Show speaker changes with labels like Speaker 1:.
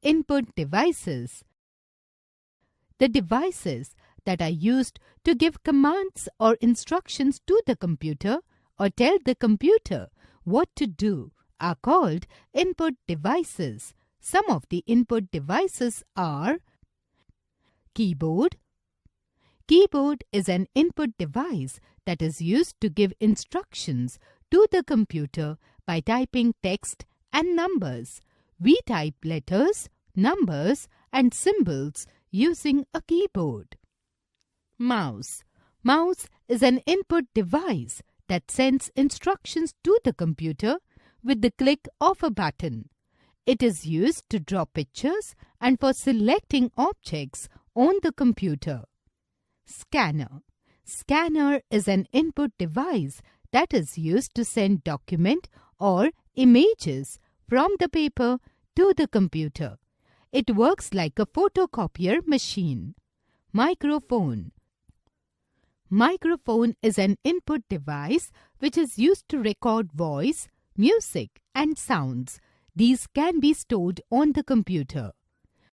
Speaker 1: input devices. The devices that are used to give commands or instructions to the computer or tell the computer what to do are called input devices. Some of the input devices are keyboard. Keyboard is an input device that is used to give instructions to the computer by typing text and numbers. We type letters, numbers, and symbols using a keyboard. Mouse. Mouse is an input device that sends instructions to the computer with the click of a button. It is used to draw pictures and for selecting objects on the computer. Scanner. Scanner is an input device that is used to send document or images from the paper to the computer. It works like a photocopier machine. Microphone. Microphone is an input device which is used to record voice, music, and sounds. These can be stored on the computer.